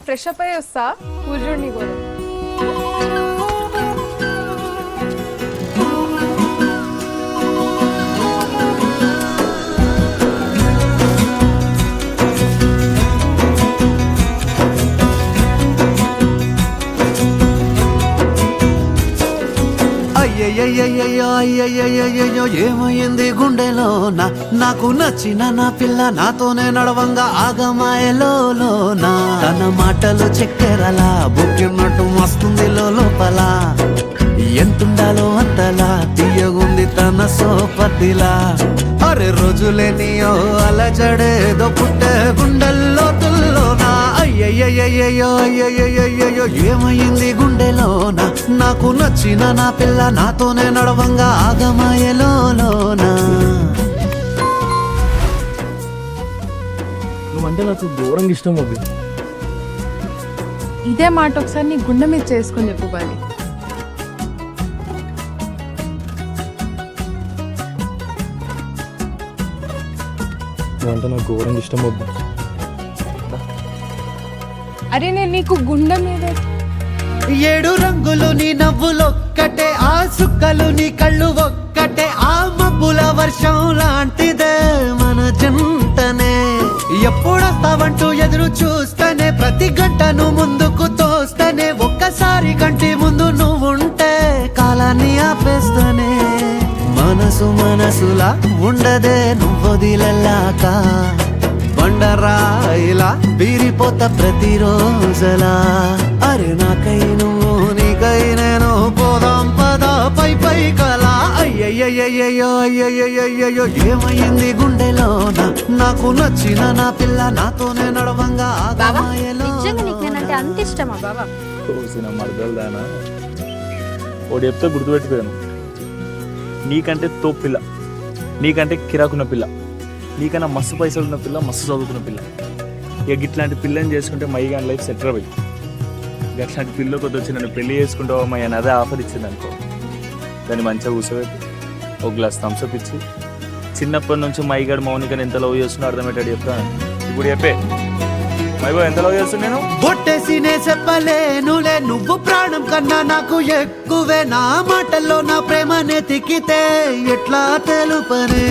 Fresh up అయ్యి వస్తా కూర్చోండి కూడా. అయ్యయ్యో ఏమైంది గుండెలోనా, నాకు నచ్చిన నా పిల్ల నాతోనే నడవంగా ఆగమాయలోనా. తన మాటలు చక్కెరలా బుక్కినట్టు వస్తుంది లోపల, ఎంతుండాలో అంతలా తీయగుంది తన సోపతిలా. అరే రోజులేనియో అలజడేదో పుట్టే గుండెల్లో తుల్లోనా. అయ్యయ్యో ఏమైంది గుండెలోనా, నాకు నచ్చిన నా పిల్ల నాతోనే నడవంగా ఆగమాయలోనా. నువ్వంటే నాకు ఘోరంగా ఇష్టం అవి. ఇదే మాట ఒకసారి నీ గుండె మీద చేసుకొని చెప్పు బాలి. నువ్వంటే నాకు ఘోరంగా ఇష్టం వద్దు. అరే నేను నీకు గుండె మీద 7 రంగులు నీ నవ్వులొక్కటే, ఆ సుక్కలు నీ కళ్ళు ఒక్కటే, ఆ మబ్బుల వర్షం లాంటిదే మన జంటనే. ఎప్పుడొస్తావంటూ ఎదురు చూస్తేనే, ప్రతి గంటను ముందుకు తోస్తేనే, ఒక్కసారి కంటి ముందు నువ్వుంటే కాలాన్ని ఆపేస్తేనే. మనసులా ఉండదే నువ్వొదిలెల్లాక, బండరాయిలా బీరిపోత ప్రతిరోజలా. అరే నాకై నువ్వు నీకై నేను పోదాం పద పై కలా. అయ్యయ్యో ఏమైంది గుండెలోన, నాకు నచ్చిన నా పిల్ల నాతోనే నడవంగా ఆగమాయలో. అంత ఇష్టమా బాబా? మరదలు దానా ఒకటి చెప్తే గుర్తుపెట్టుకోను. నీకంటే తోపు పిల్ల, నీకంటే కిరాకున్న పిల్ల, నీకన్నా మస్తు పైసలు ఉన్న పిల్ల, మస్తు చదువుకున్న పిల్ల. ఇక ఇట్లాంటి పిల్లని చేసుకుంటే మై గాని లైఫ్ సెటిల్ అయ్యి, అట్లాంటి పిల్ల కొద్ది వచ్చి నన్ను పెళ్లి చేసుకుంటావా మై అని అదే ఆఫర్ ఇచ్చింది అనుకో. దాన్ని మంచిగా కూర్చోబెట్టి ఒక గ్లాస్ థమ్స్అప్ ఇచ్చి, చిన్నప్పటి నుంచి మైగాడు మౌనికని ఎంత లవ్ చేస్తున్నా అర్థమయ్యేటట్టు చెప్తాను. ఇప్పుడు చెప్పే మైబో ఎంత లవ్ చేస్తున్నా నేను. బొట్టేసినే చెప్పలేనులే, నువ్వు ప్రాణం కన్నా నాకు ఎక్కువే. నా మాటల్లో నా ప్రేమనే తిక్కితే ఎట్లా తెలుపనే.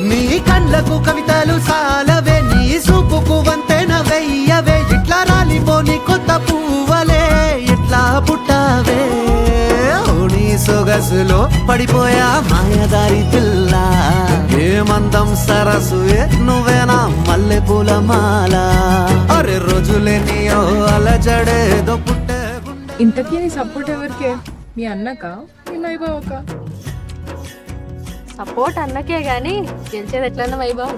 నీ కళ్ళకు కవితలు సాలవే, నీ సూపుకు వంతెన వెయ్యవే. ఇట్లా రాలిపోని కొత్త పువ్వలే ఎట్లా పుట్టావే. నీ సొగసులో పడిపోయా మాయదారి పిల్ల, ఏమందం సరసువే నువ్వేనా మల్లె పూల మాల. అరే రోజులేనియో అలజడేదో పుట్టే. ఇంతకీ నీ సపోర్ట్ ఎవరికే? మీ అన్నక మీ వైభవక? సపోర్ట్ అన్నకే గాని గెలిచేది ఎట్లన్నా వైభవం.